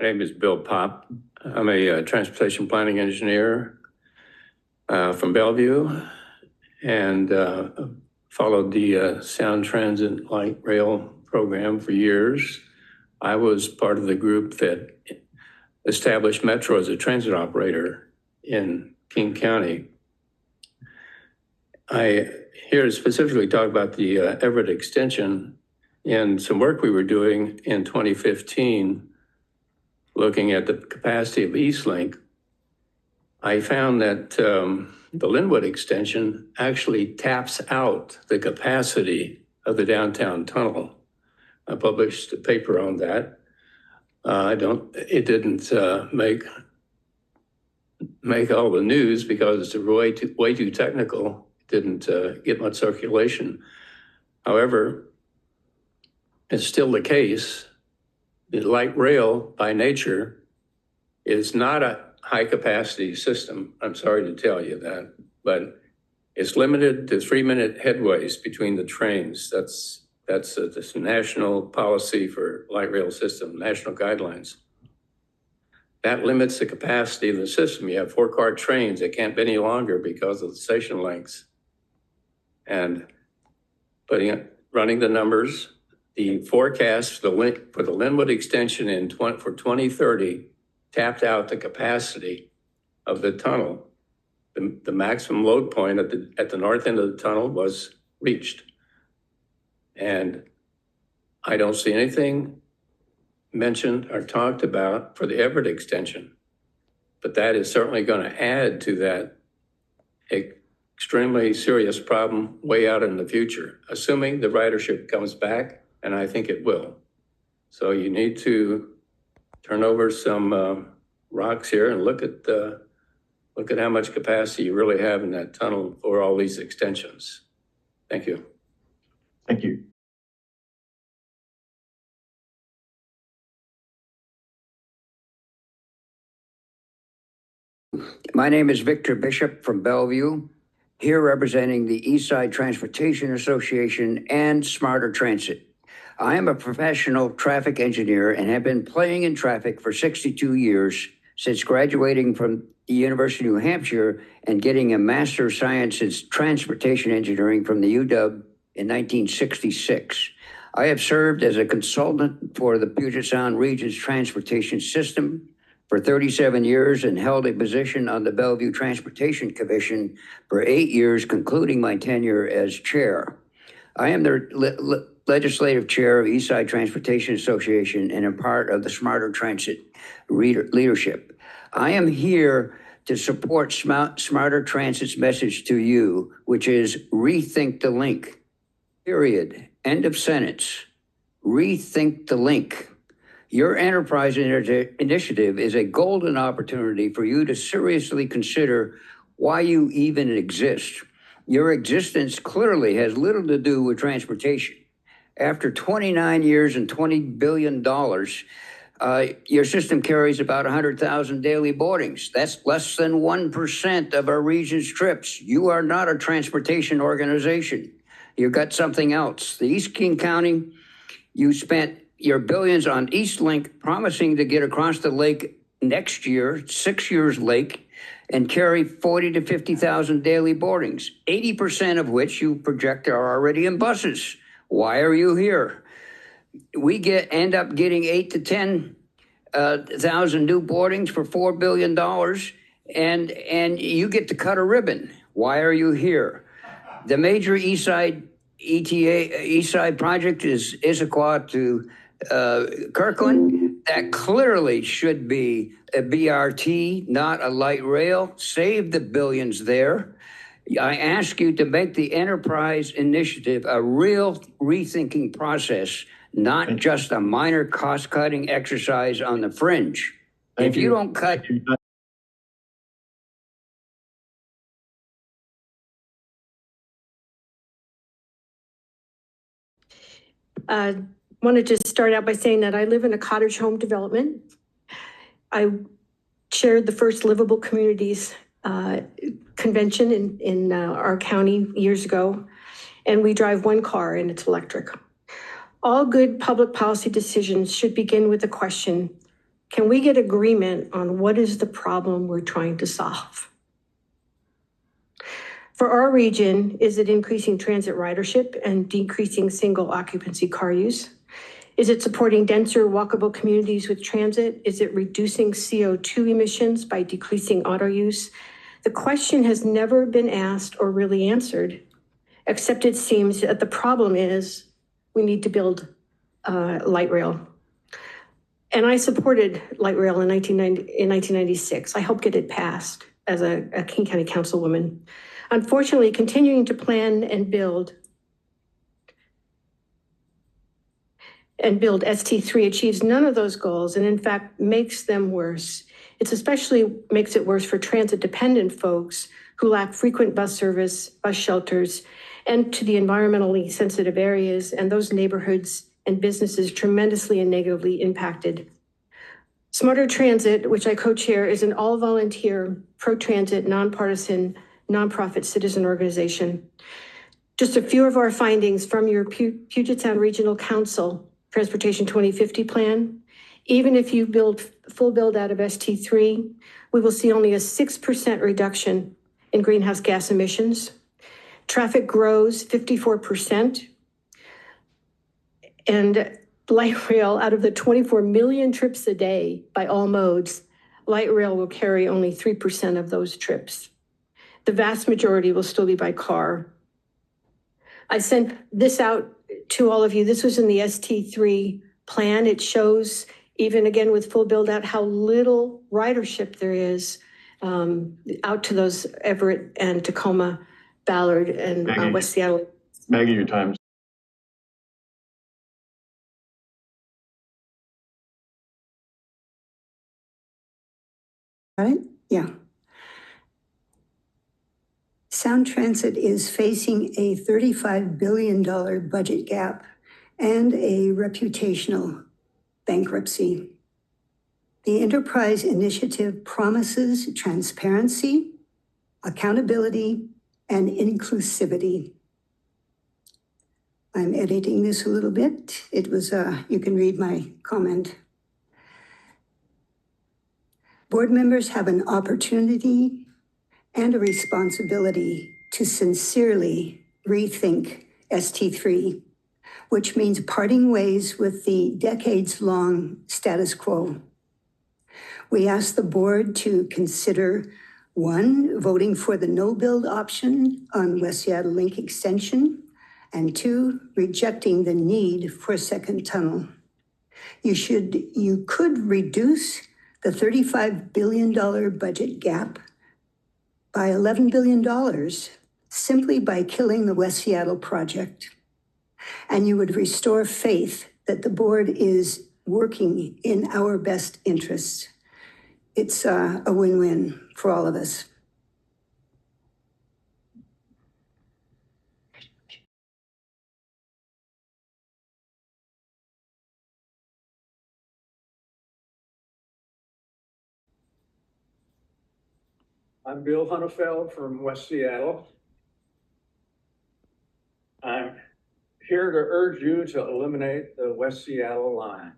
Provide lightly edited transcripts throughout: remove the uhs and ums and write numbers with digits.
My name is Bill Pop. I'm a transportation planning engineer from Bellevue and followed the Sound Transit Light Rail program for years. I was part of the group that established Metro as a transit operator in King County. I here to specifically talk about the Everett extension and some work we were doing in 2015 looking at the capacity of Eastlink. I found that the Linwood extension actually taps out the capacity of the downtown tunnel. I published a paper on that. It didn't make all the news because it's way too technical. It didn't get much circulation. However, it's still the case. The light rail by nature is not a high capacity system. I'm sorry to tell you that, but it's limited to 3-minute headways between the trains. That's this national policy for light rail system, national guidelines. That limits the capacity of the system. You have 4-car trains that can't be any longer because of the station lengths. And running the numbers, the forecast for the Linwood extension for 2030 tapped out the capacity of the tunnel. The maximum load point at the north end of the tunnel was reached. And I don't see anything mentioned or talked about for the Everett extension, but that is certainly going to add to that extremely serious problem way out in the future, assuming the ridership comes back. And I think it will. So you need to turn over some rocks here and look at how much capacity you really have in that tunnel for all these extensions. Thank you. Thank you. My name is Victor Bishop from Bellevue, here representing the Eastside Transportation Association and Smarter Transit. I am a professional traffic engineer and have been playing in traffic for 62 years since graduating from the University of New Hampshire and getting a Master of Science in Transportation Engineering from the UW in 1966. I have served as a consultant for the Puget Sound Region's transportation system for 37 years and held a position on the Bellevue Transportation Commission for 8 years, concluding my tenure as chair. I am the legislative chair of Eastside Transportation Association and a part of the Smarter Transit leadership. I am here to support Smarter Transit's message to you, which is rethink the link, period, end of sentence. Rethink the link. Your enterprise initiative is a golden opportunity for you to seriously consider why you even exist. Your existence clearly has little to do with transportation. After 29 years and $20 billion, your system carries about 100,000 daily boardings. That's less than 1% of our region's trips. You are not a transportation organization. You've got something else. The East King County, you spent your billions on Eastlink, promising to get across the lake next year, 6 years late, and carry 40 to 50,000 daily boardings, 80% of which you project are already in buses. Why are you here? We end up getting 8 to 10,000 new boardings for $4 billion, and you get to cut a ribbon. Why are you here? The major Eastside project is Issaquah to Kirkland. That clearly should be a BRT, not a light rail. Save the billions there. I ask you to make the enterprise initiative a real rethinking process, not just a minor cost-cutting exercise on the fringe. If you don't cut... Wanted to start out by saying that I live in a cottage home development. I chaired the first Livable Communities convention in our county years ago, and we drive one car and it's electric. All good public policy decisions should begin with the question, Can we get agreement on what is the problem we're trying to solve? For our region, is it increasing transit ridership and decreasing single occupancy car use? Is it supporting denser walkable communities with transit? Is it reducing CO2 emissions by decreasing auto use? The question has never been asked or really answered, except it seems that the problem is we need to build light rail. And I supported light rail in 1996. I helped get it passed as a King County Councilwoman. Unfortunately, continuing to plan and build ST3 achieves none of those goals, and in fact makes them worse. It's especially makes it worse for transit dependent folks who lack frequent bus service, bus shelters, and to the environmentally sensitive areas and those neighborhoods and businesses tremendously and negatively impacted. Smarter Transit, which I co-chair, is an all-volunteer, pro-transit, nonpartisan, nonprofit citizen organization. Just a few of our findings from your Puget Sound Regional Council Transportation 2050 plan. Even if you build full build out of ST3, we will see only a 6% reduction in greenhouse gas emissions. Traffic grows 54%. And light rail, out of the 24 million trips a day by all modes, light rail will carry only 3% of those trips. The vast majority will still be by car. I sent this out to all of you. This was in the ST3 plan. It shows, even again with full build out, how little ridership there is out to those Everett and Tacoma, Ballard and West Seattle. Maggie, your time's. Got it? Yeah. Sound Transit is facing a $35 billion budget gap and a reputational bankruptcy. The enterprise initiative promises transparency, accountability, and inclusivity. I'm editing this a little bit. It was, you can read my comment. Board members have an opportunity and a responsibility to sincerely rethink ST3, which means parting ways with the decades-long status quo. We ask the board to consider, 1, voting for the no-build option on West Seattle Link extension, and 2, rejecting the need for a second tunnel. You could reduce the $35 billion budget gap by $11 billion simply by killing the West Seattle project. And you would restore faith that the board is working in our best interests. It's a win-win for all of us. I'm Bill Hunnefeld from West Seattle. I'm here to urge you to eliminate the West Seattle line.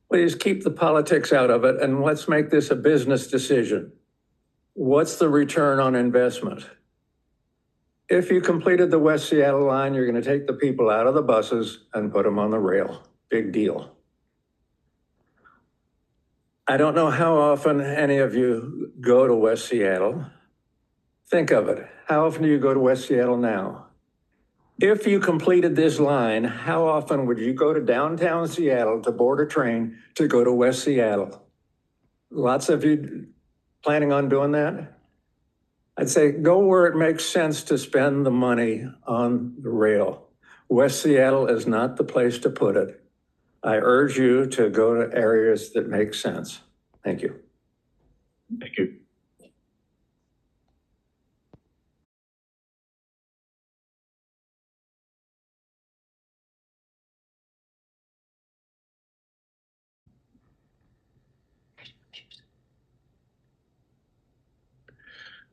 Please keep the politics out of it and let's make this a business decision. What's the return on investment? If you completed the West Seattle line, you're going to take the people out of the buses and put them on the rail. Big deal. I don't know how often any of you go to West Seattle. Think of it. How often do you go to West Seattle now? If you completed this line, how often would you go to downtown Seattle to board a train to go to West Seattle? Lots of you planning on doing that? I'd say go where it makes sense to spend the money on the rail. West Seattle is not the place to put it. I urge you to go to areas that make sense. Thank you. Thank you.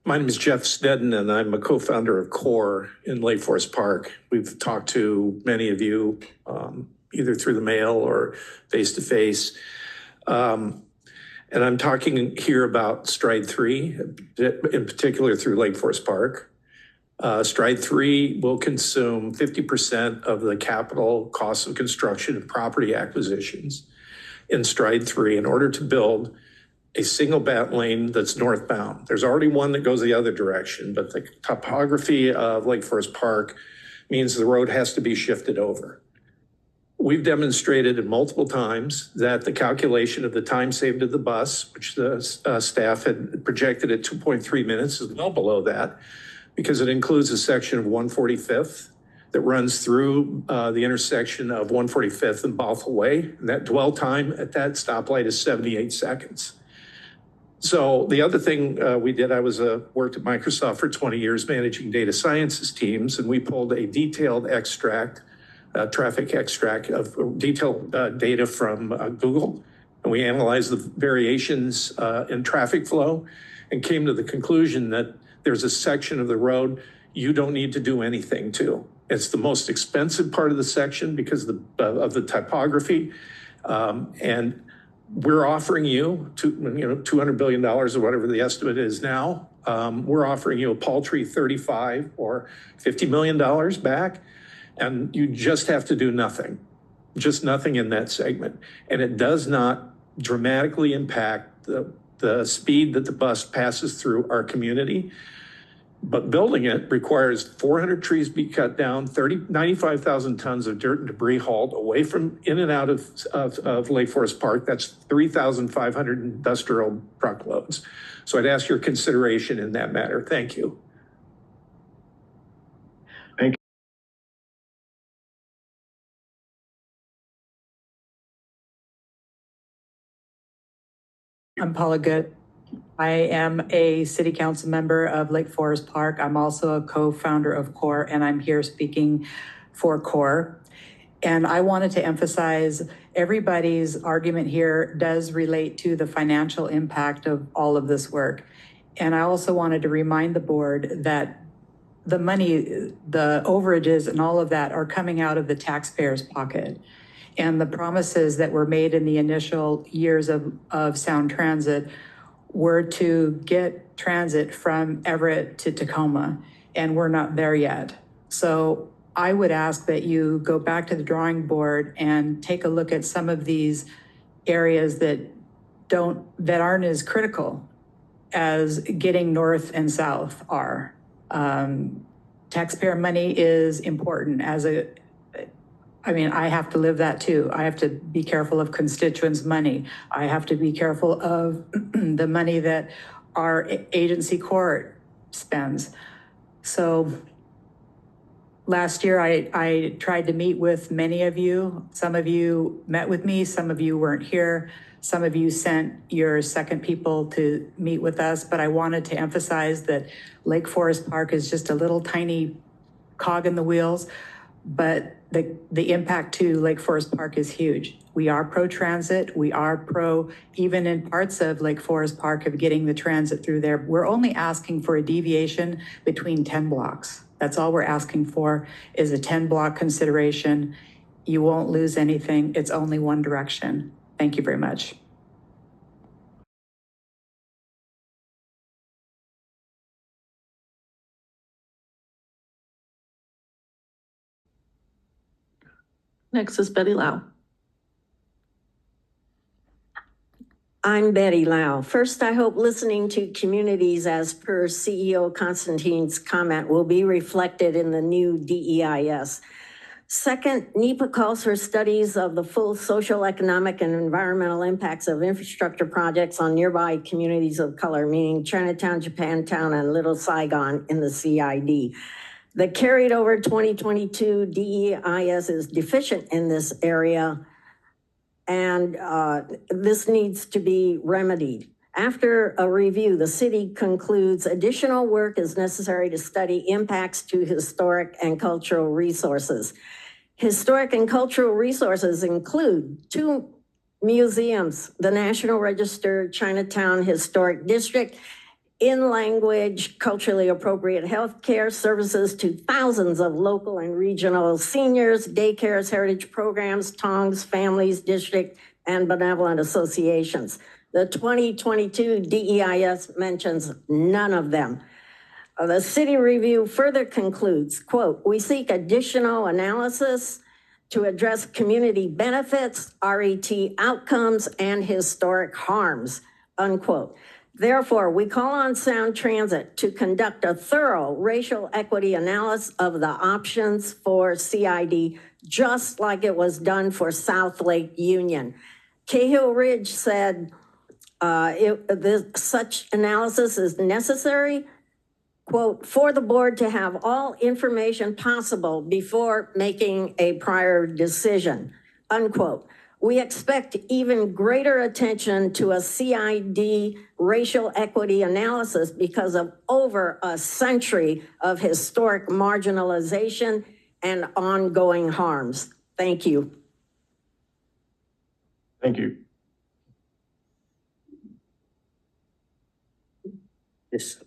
My name is Jeff Snedden, and I'm a co-founder of CORE in Lake Forest Park. We've talked to many of you, either through the mail or face-to-face. And I'm talking here about Stride 3, in particular through Lake Forest Park. Stride 3 will consume 50% of the capital costs of construction and property acquisitions in Stride 3 in order to build a single bat lane that's northbound. There's already one that goes the other direction, but the topography of Lake Forest Park means the road has to be shifted over. We've demonstrated it multiple times that the calculation of the time saved at the bus, which the staff had projected at 2.3 minutes, is well below that because it includes a section of 145th that runs through the intersection of 145th and Bothell Way. And that dwell time at that stoplight is 78 seconds. So the other thing we did, I worked at Microsoft for 20 years managing data sciences teams, and we pulled a detailed extract, traffic extract of detailed data from Google, and we analyzed the variations in traffic flow and came to the conclusion that there's a section of the road you don't need to do anything to. It's the most expensive part of the section because of the typography, and we're offering you $200 billion or whatever the estimate is now. We're offering you a paltry 35 or $50 million back, and you just have to do nothing, just nothing in that segment. And it does not dramatically impact the speed that the bus passes through our community. But building it requires 400 trees be cut down, 95,000 tons of dirt and debris hauled away from in and out of Lake Forest Park. That's 3,500 industrial truckloads. So I'd ask your consideration in that matter. Thank you. Thank you. I'm Paula Good. I am a city council member of Lake Forest Park. I'm also a co-founder of CORE, and I'm here speaking for CORE. And I wanted to emphasize everybody's argument here does relate to the financial impact of all of this work. And I also wanted to remind the board that the money, the overages and all of that are coming out of the taxpayer's pocket. And the promises that were made in the initial years of Sound Transit were to get transit from Everett to Tacoma, and we're not there yet. So I would ask that you go back to the drawing board and take a look at some of these areas that aren't as critical as getting north and south are. Taxpayer money is important I have to live that too. I have to be careful of constituents' money. I have to be careful of the money that our agency court spends. So last year, I tried to meet with many of you. Some of you met with me, some of you weren't here. Some of you sent your second people to meet with us, but I wanted to emphasize that Lake Forest Park is just a little tiny cog in the wheels, but the impact to Lake Forest Park is huge. We are pro-transit. We are pro, even in parts of Lake Forest Park, of getting the transit through there. We're only asking for a deviation between 10 blocks. That's all we're asking for is a 10-block consideration. You won't lose anything. It's only one direction. Thank you very much. Next is Betty Lau. I'm Betty Lau. First, I hope listening to communities as per CEO Constantine's comment will be reflected in the new DEIS. Second, NEPA calls for studies of the full social, economic, and environmental impacts of infrastructure projects on nearby communities of color, meaning Chinatown, Japantown, and Little Saigon in the CID. The carried over 2022 DEIS is deficient in this area, and this needs to be remedied. After a review, the city concludes additional work is necessary to study impacts to historic and cultural resources. Historic and cultural resources include 2 museums, the National Register Chinatown Historic District in-language, culturally appropriate healthcare services to thousands of local and regional seniors, daycares, heritage programs, tongs, families, district, and benevolent associations. The 2022 DEIS mentions none of them. The city review further concludes, quote, "We seek additional analysis to address community benefits, RET outcomes, and historic harms," unquote. Therefore, we call on Sound Transit to conduct a thorough racial equity analysis of the options for CID, just like it was done for South Lake Union. Cahill Ridge said such analysis is necessary, quote, "for the board to have all information possible before making a prior decision," unquote. We expect even greater attention to a CID racial equity analysis because of over a century of historic marginalization and ongoing harms. Thank you. Thank you. Yes.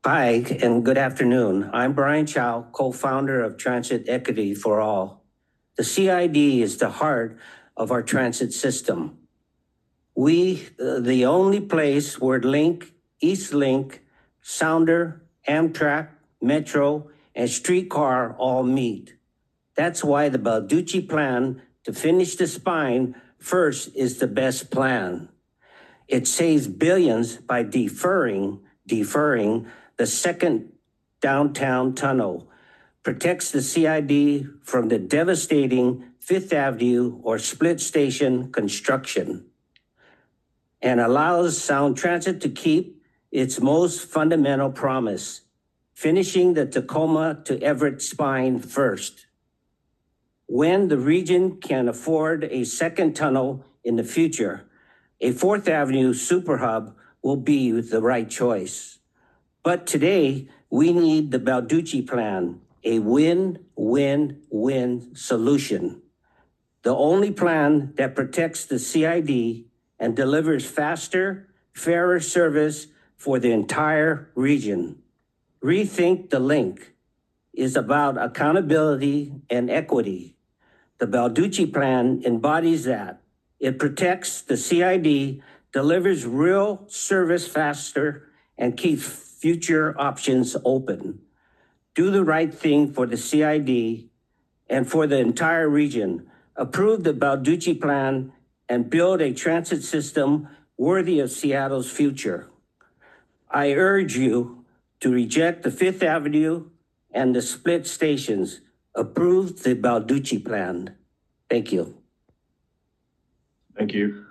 Hi, and good afternoon. I'm Brian Chow, co-founder of Transit Equity for All. The CID is the heart of our transit system. The only place where Link, East Link, Sounder, Amtrak, Metro, and streetcar all meet. That's why the Balducci plan to finish the spine first is the best plan. It saves billions by deferring the second downtown tunnel, protects the CID from the devastating Fifth Avenue or split station construction, and allows Sound Transit to keep its most fundamental promise, finishing the Tacoma to Everett spine first. When the region can afford a second tunnel in the future, a Fourth Avenue super hub will be the right choice. But today, we need the Balducci plan, a win-win-win solution. The only plan that protects the CID and delivers faster, fairer service for the entire region. Rethink the Link is about accountability and equity. The Balducci plan embodies that. It protects the CID, delivers real service faster, and keeps future options open. Do the right thing for the CID and for the entire region. Approve the Balducci plan and build a transit system worthy of Seattle's future. I urge you to reject the Fifth Avenue and the split stations. Approve the Balducci plan. Thank you. Thank you.